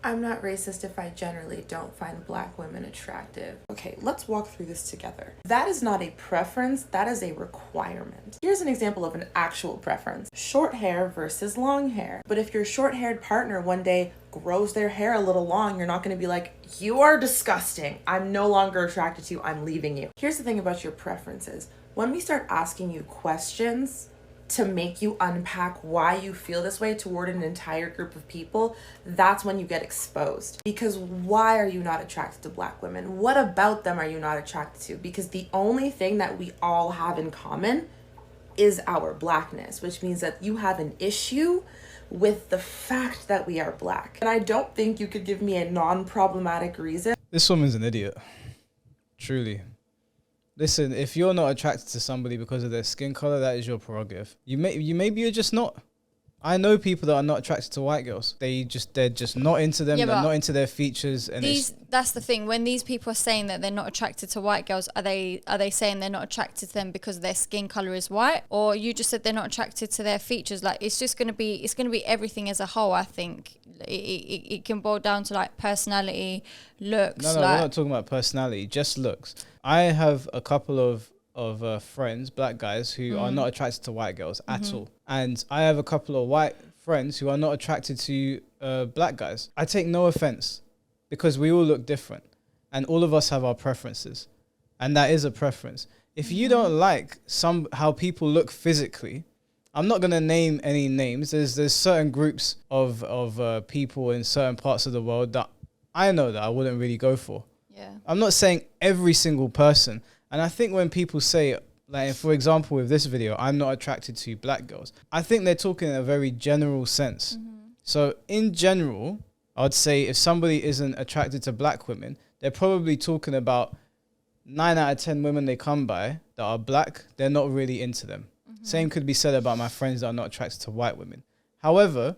I'm not racist if I generally don't find black women attractive. Okay, let's walk through this together. That is not a preference, that is a requirement. Here's an example of an actual preference. Short hair versus long hair. But if your short-haired partner one day grows their hair a little long, you're not going to be like, you are disgusting, I'm no longer attracted to you, I'm leaving you. Here's the thing about your preferences. When we start asking you questions to make you unpack why you feel this way toward an entire group of people, that's when you get exposed. Because why are you not attracted to black women? What about them are you not attracted to? Because the only thing that we all have in common is our blackness, which means that you have an issue with the fact that we are black. And I don't think you could give me a non-problematic reason. This woman's an idiot. Truly. Listen, if you're not attracted to somebody because of their skin color, that is your prerogative. Maybe you're just not. I know people that are not attracted to white girls. They're just not into them. Yeah, they're not into their features. And that's the thing. When these people are saying that they're not attracted to white girls, are they saying they're not attracted to them because their skin color is white, or you just said they're not attracted to their features? Like it's gonna be everything as a whole. I think it can boil down to like personality, looks. No, we're not talking about personality. Just looks. I have a couple of friends, black guys, who are not attracted to white girls at all. And I have a couple of white friends who are not attracted to black guys. I take no offense because we all look different and all of us have our preferences. And that is a preference. If you don't like how people look physically, I'm not going to name any names. There's certain groups of people in certain parts of the world that I know that I wouldn't really go for. Yeah. I'm not saying every single person. And I think when people say, like, for example, with this video, I'm not attracted to black girls, I think they're talking in a very general sense. So in general, I'd say if somebody isn't attracted to black women, they're probably talking about 9 out of 10 women they come by that are black, they're not really into them. Same could be said about my friends that are not attracted to white women. However,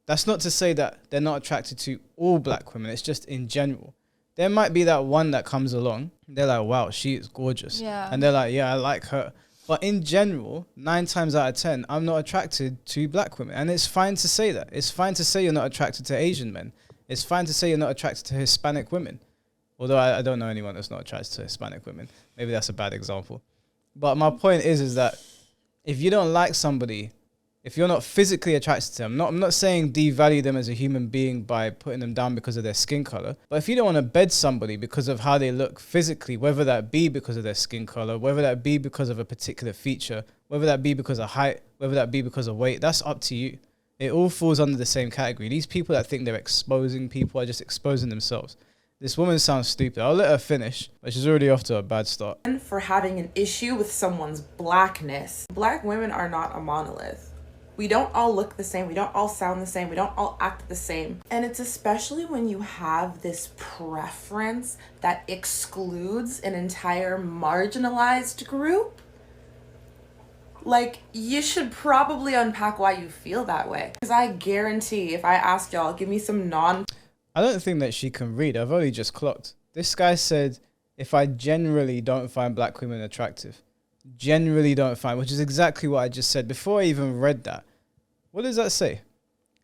that's not to say that they're not attracted to all black women. It's just in general. There might be that one that comes along. They're like, wow, she is gorgeous. Yeah. And they're like, yeah, I like her. But in general, 9 times out of 10, I'm not attracted to black women. And it's fine to say that. It's fine to say you're not attracted to Asian men. It's fine to say you're not attracted to Hispanic women. Although I don't know anyone that's not attracted to Hispanic women. Maybe that's a bad example. But my point is that if you don't like somebody, if you're not physically attracted to them, I'm not saying devalue them as a human being by putting them down because of their skin color, but if you don't want to bed somebody because of how they look physically, whether that be because of their skin color, whether that be because of a particular feature, whether that be because of height, whether that be because of weight, that's up to you. It all falls under the same category. These people that think they're exposing people are just exposing themselves. This woman sounds stupid. I'll let her finish, but she's already off to a bad start. For having an issue with someone's blackness. Black women are not a monolith. We don't all look the same. We don't all sound the same. We don't all act the same. And it's especially when you have this preference that excludes an entire marginalized group. Like, you should probably unpack why you feel that way. Because I guarantee if I ask y'all, give me some I don't think that she can read. I've only just clocked. This guy said, if I generally don't find black women attractive. Generally don't find, which is exactly what I just said before I even read that. What does that say?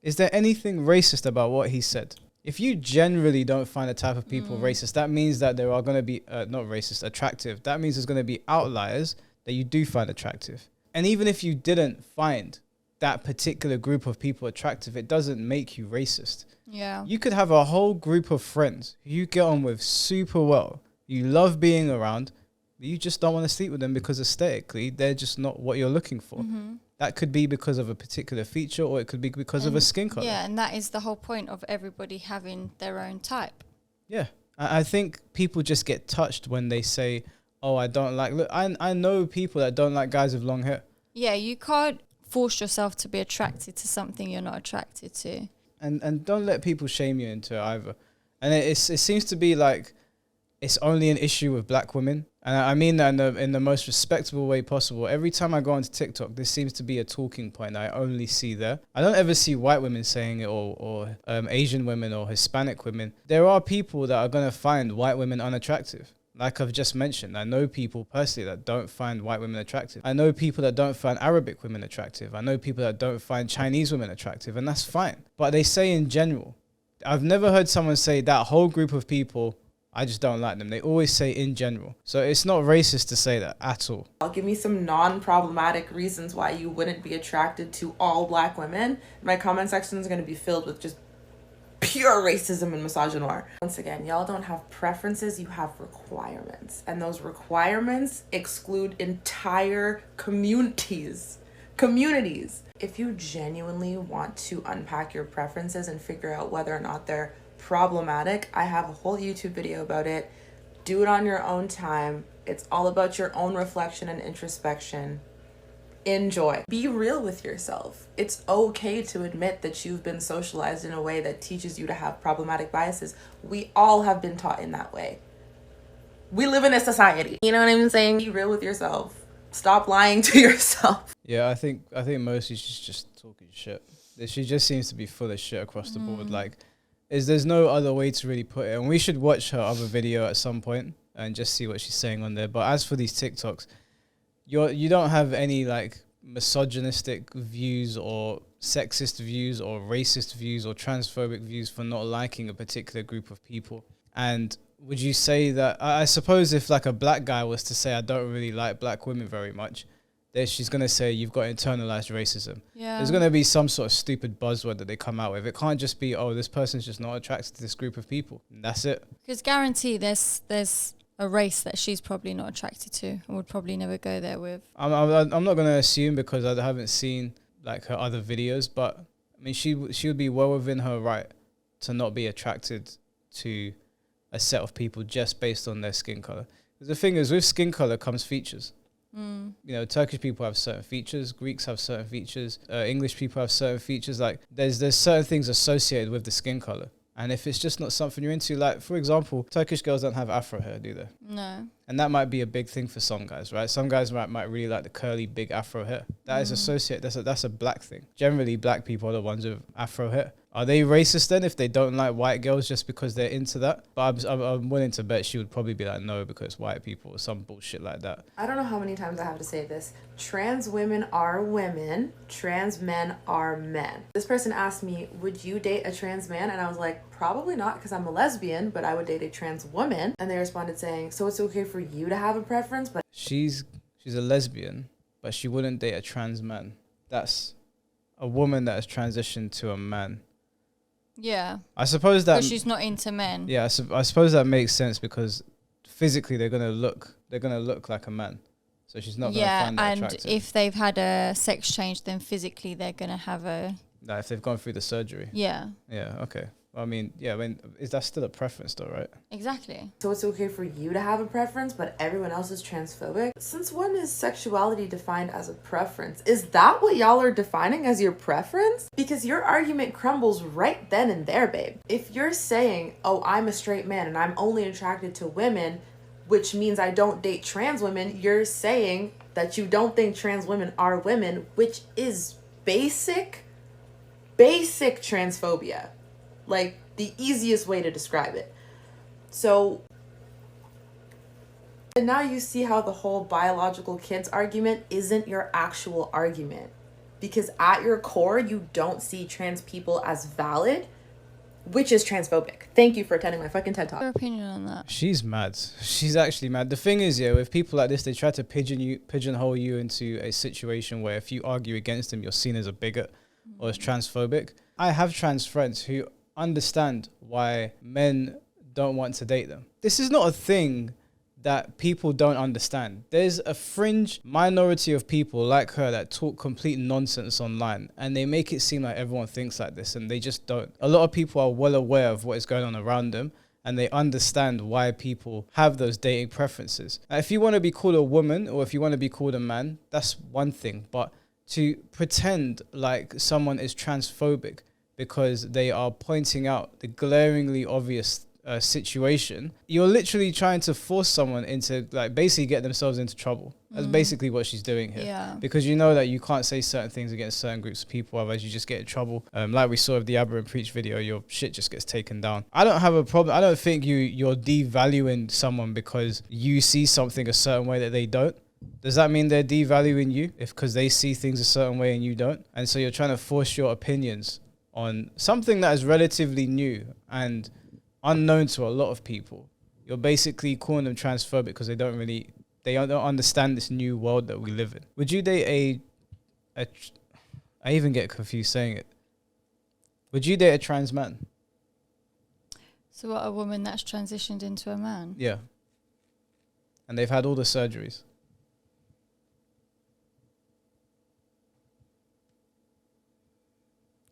Is there anything racist about what he said? If you generally don't find the type of people racist, that means that there are going to be, not racist, attractive. That means there's going to be outliers that you do find attractive. And even if you didn't find that particular group of people attractive, it doesn't make you racist. Yeah. You could have a whole group of friends who you get on with super well. You love being around, but you just don't want to sleep with them because aesthetically, they're just not what you're looking for. That could be because of a particular feature, or it could be because of a skin color. Yeah, and that is the whole point of everybody having their own type. Yeah. I think people just get touched when they say, oh, I don't like... Look, I know people that don't like guys with long hair. Yeah, you can't force yourself to be attracted to something you're not attracted to. And don't let people shame you into it either. And it seems to be like it's only an issue with black women. And I mean that in the most respectable way possible. Every time I go onto TikTok, this seems to be a talking point that I only see there. I don't ever see white women saying it or Asian women or Hispanic women. There are people that are going to find white women unattractive. Like I've just mentioned, I know people personally that don't find white women attractive. I know people that don't find Arabic women attractive. I know people that don't find Chinese women attractive, and that's fine. But they say in general. I've never heard someone say that whole group of people, I just don't like them. They always say in general. So it's not racist to say that at all. I'll give me some non-problematic reasons why you wouldn't be attracted to all black women. My comment section is going to be filled with just pure racism and misogynoir. Once again, y'all don't have preferences, you have requirements. And those requirements exclude entire communities. If you genuinely want to unpack your preferences and figure out whether or not they're problematic, I have a whole YouTube video about it. Do it on your own time. It's all about your own reflection and introspection. Enjoy. Be real with yourself. It's okay to admit that you've been socialized in a way that teaches you to have problematic biases. We all have been taught in that way. We live in a society. You know what I'm saying? Be real with yourself. Stop lying to yourself. Yeah, I think mostly she's just talking shit. She just seems to be full of shit across the board. Like, there's no other way to really put it. And we should watch her other video at some point and just see what she's saying on there. But as for these TikToks, you don't have any like misogynistic views or sexist views or racist views or transphobic views for not liking a particular group of people. And would you say that, I suppose if like a black guy was to say, I don't really like black women very much, then she's going to say you've got internalized racism. Yeah. There's going to be some sort of stupid buzzword that they come out with. It can't just be, oh, this person's just not attracted to this group of people. And that's it. Because guarantee there's a race that she's probably not attracted to and would probably never go there with. I'm not going to assume because I haven't seen like her other videos, but I mean, she would be well within her right to not be attracted to a set of people just based on their skin color. Because the thing is, with skin color comes features. You know, Turkish people have certain features, Greeks have certain features, English people have certain features. Like there's certain things associated with the skin color. And if it's just not something you're into, like, for example, Turkish girls don't have afro hair, do they? No. And that might be a big thing for some guys, right? Some guys might really like the curly, big afro hair. That is associated, that's a black thing. Generally, black people are the ones with afro hair. Are they racist then if they don't like white girls just because they're into that? But I'm willing to bet she would probably be like, no, because white people or some bullshit like that. I don't know how many times I have to say this. Trans women are women. Trans men are men. This person asked me, would you date a trans man? And I was like, probably not because I'm a lesbian, but I would date a trans woman. And they responded saying, so it's okay for you to have a preference, but... She's a lesbian, but she wouldn't date a trans man. That's a woman that has transitioned to a man. Yeah. I suppose that... Because she's not into men. Yeah, I suppose that makes sense because physically they're gonna look like a man, so she's not gonna find that attractive. And if they've had a sex change, then physically they're gonna have a... Like if they've gone through the surgery. Yeah. Yeah. Okay. Well, I mean, yeah. I mean, is that still a preference, though, right? Exactly. So it's okay for you to have a preference, but everyone else is transphobic? Since when is sexuality defined as a preference? Is that what y'all are defining as your preference? Because your argument crumbles right then and there, babe. If you're saying, oh, I'm a straight man and I'm only attracted to women, which means I don't date trans women, you're saying that you don't think trans women are women, which is basic transphobia. Like, the easiest way to describe it. So, and now you see how the whole biological kids argument isn't your actual argument. Because at your core, you don't see trans people as valid, which is transphobic. Thank you for attending my fucking TED Talk. Your opinion on that? She's mad. She's actually mad. The thing is, yeah, with people like this, they try to pigeonhole you into a situation where if you argue against them, you're seen as a bigot or as transphobic. I have trans friends who understand why men don't want to date them. This is not a thing that people don't understand. There's a fringe minority of people like her that talk complete nonsense online, and they make it seem like everyone thinks like this, and they just don't. A lot of people are well aware of what is going on around them, and they understand why people have those dating preferences. Now, if you want to be called a woman or if you want to be called a man, that's one thing, but to pretend like someone is transphobic because they are pointing out the glaringly obvious situation, you're literally trying to force someone into, like, basically get themselves into trouble. That's basically what she's doing here. Yeah. Because you know that you can't say certain things against certain groups of people, otherwise you just get in trouble. Like we saw with the Aberrant Preach video, your shit just gets taken down. I don't have a problem. I don't think you're devaluing someone because you see something a certain way that they don't. Does that mean they're devaluing you because they see things a certain way and you don't? And so you're trying to force your opinions on something that is relatively new and unknown to a lot of people, you're basically calling them transphobic because they don't understand this new world that we live in. Would you date I even get confused saying it. Would you date a trans man? So what, a woman that's transitioned into a man? Yeah. And they've had all the surgeries.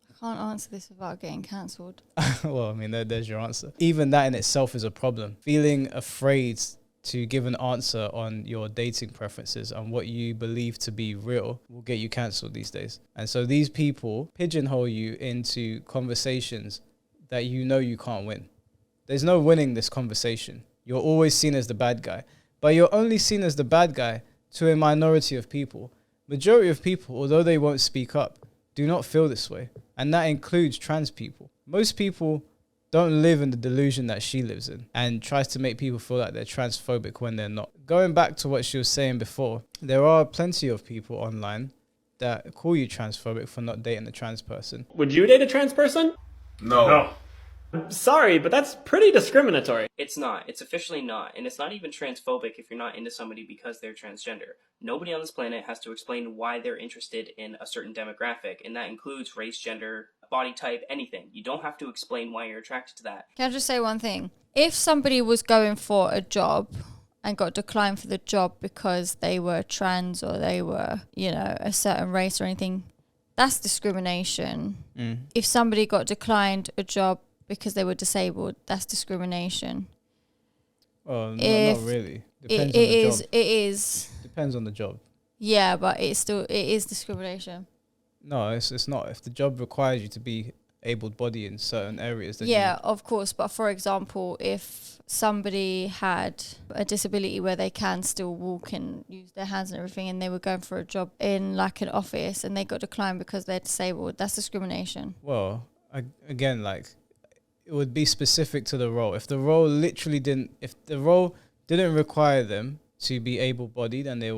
I can't answer this without getting cancelled. Well, I mean, there's your answer. Even that in itself is a problem. Feeling afraid to give an answer on your dating preferences and what you believe to be real will get you cancelled these days. And so these people pigeonhole you into conversations that you know you can't win. There's no winning this conversation. You're always seen as the bad guy. But you're only seen as the bad guy to a minority of people. Majority of people, although they won't speak up, do not feel this way. And that includes trans people. Most people don't live in the delusion that she lives in and tries to make people feel like they're transphobic when they're not. Going back to what she was saying before, there are plenty of people online that call you transphobic for not dating a trans person. Would you date a trans person? No. Sorry, but that's pretty discriminatory. It's not. It's officially not. And it's not even transphobic if you're not into somebody because they're transgender. Nobody on this planet has to explain why they're interested in a certain demographic, and that includes race, gender, body type, anything. You don't have to explain why you're attracted to that. Can I just say one thing? If somebody was going for a job and got declined for the job because they were trans or they were, a certain race or anything, that's discrimination. If somebody got declined a job because they were disabled, that's discrimination. Well, not really. Depends on the job. It is. Depends on the job. Yeah, but it is discrimination. No, it's not. If the job requires you to be able-bodied in certain areas, then yeah, of course. But for example, if somebody had a disability where they can still walk and use their hands and everything, and they were going for a job in like an office and they got declined because they're disabled, that's discrimination. Well, again, like, it would be specific to the role. If the role didn't require them to be able-bodied and they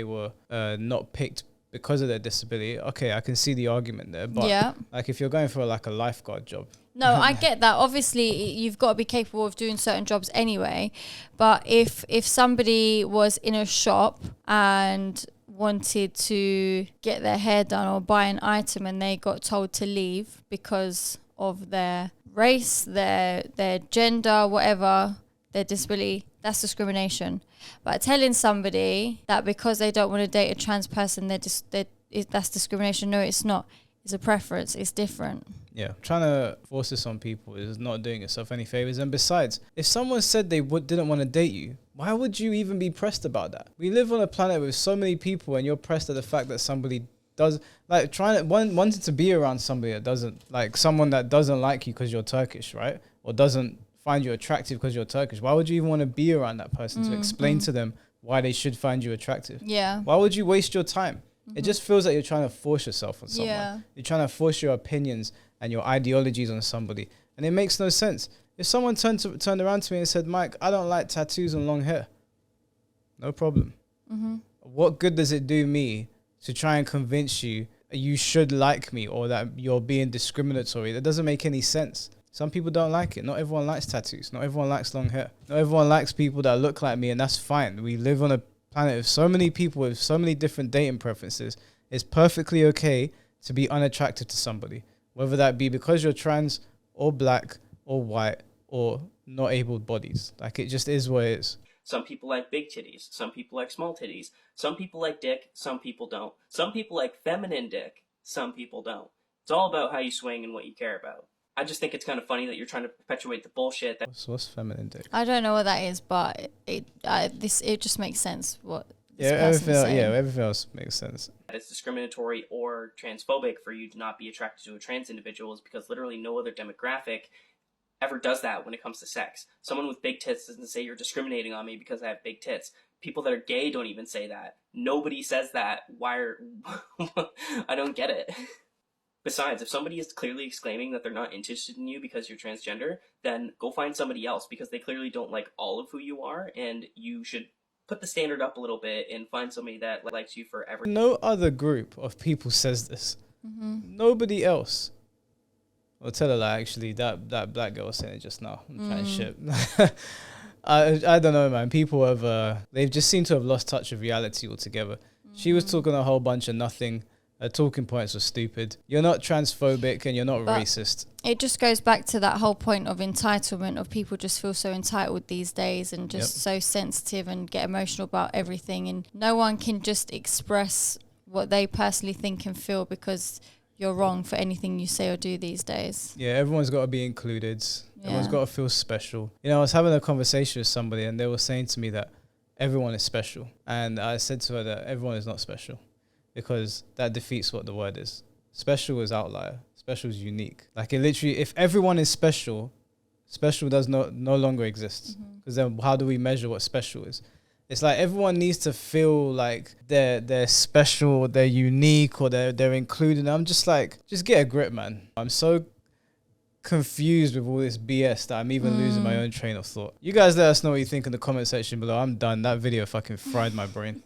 were not picked because of their disability, okay, I can see the argument there. But yeah, like if you're going for like a lifeguard job. No, I get that. Obviously, you've got to be capable of doing certain jobs anyway. But if somebody was in a shop and wanted to get their hair done or buy an item and they got told to leave because of their race, their gender, whatever, their disability, that's discrimination. But telling somebody that because they don't want to date a trans person, that's discrimination. No, it's not. It's a preference. It's different. Yeah, trying to force this on people is not doing yourself any favors. And besides, if someone said they didn't want to date you, why would you even be pressed about that? We live on a planet with so many people, and you're pressed at the fact that somebody does, like, wanting to be around somebody that doesn't, like someone that doesn't like you because you're Turkish, right? Or doesn't find you attractive because you're Turkish. Why would you even want to be around that person to explain to them why they should find you attractive? Yeah. Why would you waste your time? It just feels like you're trying to force yourself on someone. Yeah. You're trying to force your opinions and your ideologies on somebody. And it makes no sense. If someone turned around to me and said, Mike, I don't like tattoos and long hair. No problem. What good does it do me to try and convince you should like me or that you're being discriminatory? That doesn't make any sense. Some people don't like it. Not everyone likes tattoos. Not everyone likes long hair. Not everyone likes people that look like me, and that's fine. We live on a planet of so many people with so many different dating preferences. It's perfectly okay to be unattracted to somebody, whether that be because you're trans or black or white or not able-bodied. Like, it just is what it is. Some people like big titties. Some people like small titties. Some people like dick. Some people don't. Some people like feminine dick. Some people don't. It's all about how you swing and what you care about. I just think it's kind of funny that you're trying to perpetuate the bullshit. What's feminine dick? I don't know what that is, but it just makes sense what this person's saying. Everything else makes sense. That it's discriminatory or transphobic for you to not be attracted to a trans individual is because literally no other demographic ever does that when it comes to sex. Someone with big tits doesn't say you're discriminating on me because I have big tits. People that are gay don't even say that. Nobody says that. I don't get it. Besides, if somebody is clearly exclaiming that they're not interested in you because you're transgender, then go find somebody else because they clearly don't like all of who you are, and you should put the standard up a little bit and find somebody that likes you forever. No other group of people says this. Nobody else. Or tell her like, actually, that black girl was saying it just now. I'm trying shit. I don't know, man. People have they've just seemed to have lost touch of reality altogether. She was talking a whole bunch of nothing. Her talking points were stupid. You're not transphobic and you're not racist. It just goes back to that whole point of entitlement, of people just feel so entitled these days and just so sensitive and get emotional about everything. And no one can just express what they personally think and feel because you're wrong for anything you say or do these days. Yeah, everyone's got to be included. Everyone's got to feel special. You know, I was having a conversation with somebody and they were saying to me that everyone is special. And I said to her that everyone is not special, because that defeats what the word is. Special is outlier. Special is unique. Like, it literally, if everyone is special, special does no longer exist. Because then how do we measure what special is? It's like everyone needs to feel like they're special, they're unique, or they're included. I'm just like, just get a grip, man. I'm so confused with all this BS that I'm even losing my own train of thought. You guys let us know what you think in the comment section below. I'm done. That video fucking fried my brain.